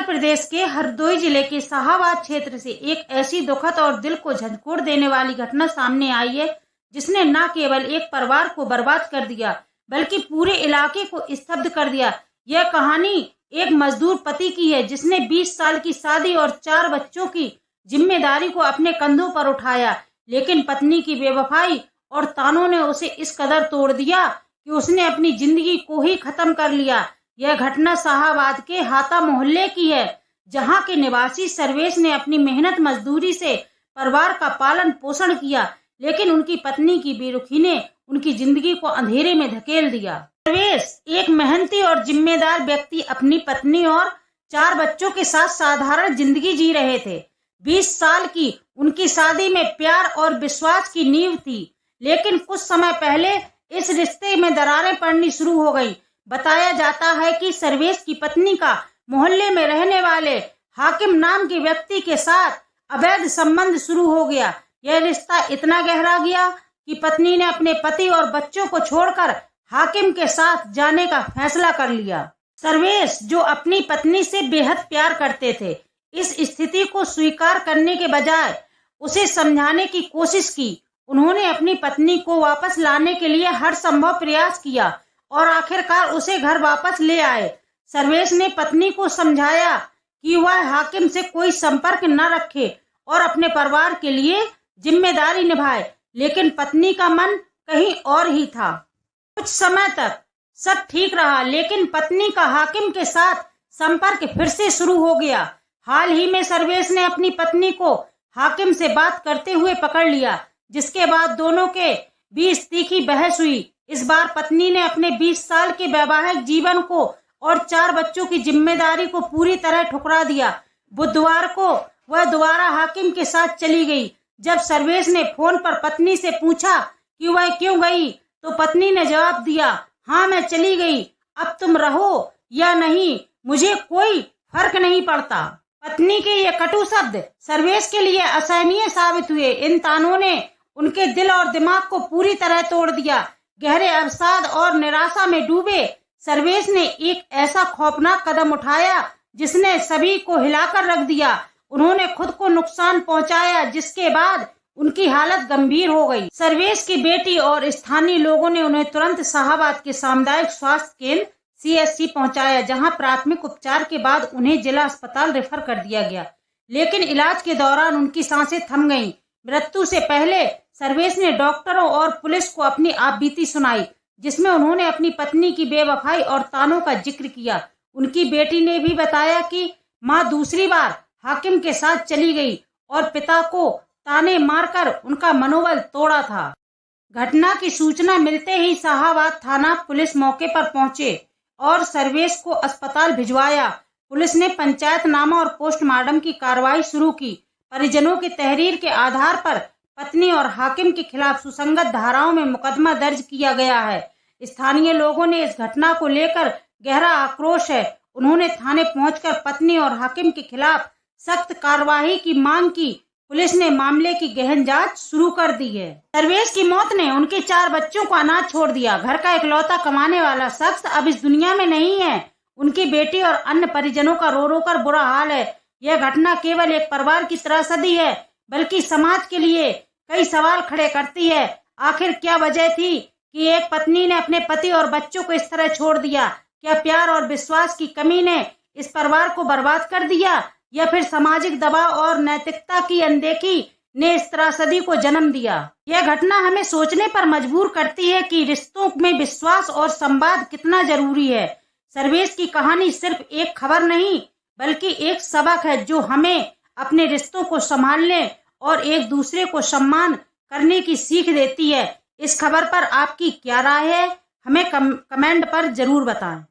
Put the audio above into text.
प्रदेश के हरदोई जिले के शाहाबाद क्षेत्र से एक ऐसी दुखद और दिल को झंझोर देने वाली घटना सामने आई है जिसने न केवल एक परिवार को बर्बाद कर दिया बल्कि पूरे इलाके को स्तब्ध कर दिया। यह कहानी एक मजदूर पति की है जिसने 20 साल की शादी और 4 बच्चों की जिम्मेदारी को अपने कंधों पर उठाया, लेकिन पत्नी की बेवफाई और तानों ने उसे इस कदर तोड़ दिया कि उसने अपनी जिंदगी को ही खत्म कर लिया। यह घटना शाहाबाद के हाता मोहल्ले की है, जहां के निवासी सर्वेश ने अपनी मेहनत मजदूरी से परिवार का पालन पोषण किया, लेकिन उनकी पत्नी की बेरुखी ने उनकी जिंदगी को अंधेरे में धकेल दिया। सर्वेश एक मेहनती और जिम्मेदार व्यक्ति अपनी पत्नी और 4 बच्चों के साथ साधारण जिंदगी जी रहे थे। 20 साल की उनकी शादी में प्यार और विश्वास की नींव थी, लेकिन कुछ समय पहले इस रिश्ते में दरारें पड़नी शुरू हो गई। बताया जाता है कि सर्वेश की पत्नी का मोहल्ले में रहने वाले हाकिम नाम के व्यक्ति के साथ अवैध संबंध शुरू हो गया। यह रिश्ता इतना गहरा गया कि पत्नी ने अपने पति और बच्चों को छोड़कर हाकिम के साथ जाने का फैसला कर लिया। सर्वेश, जो अपनी पत्नी से बेहद प्यार करते थे, इस स्थिति को स्वीकार करने के बजाय उसे समझाने की कोशिश की। उन्होंने अपनी पत्नी को वापस लाने के लिए हर संभव प्रयास किया और आखिरकार उसे घर वापस ले आए। सर्वेश ने पत्नी को समझाया कि वह हाकिम से कोई संपर्क न रखे और अपने परिवार के लिए जिम्मेदारी निभाए, लेकिन पत्नी का मन कहीं और ही था। कुछ समय तक सब ठीक रहा, लेकिन पत्नी का हाकिम के साथ संपर्क फिर से शुरू हो गया। हाल ही में सर्वेश ने अपनी पत्नी को हाकिम से बात करते हुए पकड़ लिया, जिसके बाद दोनों के बीच तीखी बहस हुई। इस बार पत्नी ने अपने 20 साल के वैवाहिक जीवन को और 4 बच्चों की जिम्मेदारी को पूरी तरह ठुकरा दिया। बुधवार को वह दोबारा हाकिम के साथ चली गई। जब सर्वेश ने फोन पर पत्नी से पूछा कि वह क्यों गई, तो पत्नी ने जवाब दिया, हाँ मैं चली गई, अब तुम रहो या नहीं मुझे कोई फर्क नहीं पड़ता। पत्नी के ये कटु शब्द सर्वेश के लिए असहनीय साबित हुए। इन तानों ने उनके दिल और दिमाग को पूरी तरह तोड़ दिया। गहरे अवसाद और निराशा में डूबे सर्वेश ने एक ऐसा खौफनाक कदम उठाया जिसने सभी को हिलाकर रख दिया। उन्होंने खुद को नुकसान पहुंचाया, जिसके बाद उनकी हालत गंभीर हो गई। सर्वेश की बेटी और स्थानीय लोगों ने उन्हें तुरंत शाहाबाद के सामुदायिक स्वास्थ्य केंद्र CHC पहुंचाया, जहां प्राथमिक उपचार के बाद उन्हें जिला अस्पताल रेफर कर दिया गया, लेकिन इलाज के दौरान उनकी सांसें थम गईं। मृत्यु से पहले सर्वेश ने डॉक्टरों और पुलिस को अपनी आपबीती सुनाई, जिसमें उन्होंने अपनी पत्नी की बेवफाई और तानों का जिक्र किया। उनकी बेटी ने भी बताया कि मां दूसरी बार हाकिम के साथ चली गई और पिता को ताने मारकर उनका मनोबल तोड़ा था। घटना की सूचना मिलते ही शाहाबाद थाना पुलिस मौके पर पहुंचे और सर्वेश को अस्पताल भिजवाया। पुलिस ने पंचायतनामा और पोस्टमार्टम की कार्रवाई शुरू की। परिजनों की तहरीर के आधार पर पत्नी और हाकिम के खिलाफ सुसंगत धाराओं में मुकदमा दर्ज किया गया है। स्थानीय लोगों ने इस घटना को लेकर गहरा आक्रोश है। उन्होंने थाने पहुंचकर पत्नी और हाकिम के खिलाफ सख्त कार्रवाई की मांग की। पुलिस ने मामले की गहन जांच शुरू कर दी है। सर्वेश की मौत ने उनके 4 बच्चों को अनाथ छोड़ दिया। घर का इकलौता कमाने वाला शख्स अब इस दुनिया में नहीं है। उनकी बेटी और अन्य परिजनों का रो रो कर बुरा हाल है। यह घटना केवल एक परिवार की त्रासदी है, बल्कि समाज के लिए कई सवाल खड़े करती है। आखिर क्या वजह थी कि एक पत्नी ने अपने पति और बच्चों को इस तरह छोड़ दिया? क्या प्यार और विश्वास की कमी ने इस परिवार को बर्बाद कर दिया, या फिर सामाजिक दबाव और नैतिकता की अनदेखी ने इस त्रासदी को जन्म दिया? यह घटना हमें सोचने पर मजबूर करती है कि रिश्तों में विश्वास और संवाद कितना जरूरी है। सर्वेश की कहानी सिर्फ एक खबर नहीं, बल्कि एक सबक है जो हमें अपने रिश्तों को संभालने और एक दूसरे को सम्मान करने की सीख देती है। इस खबर पर आपकी क्या राय है, हमें कमेंट पर जरूर बताएं।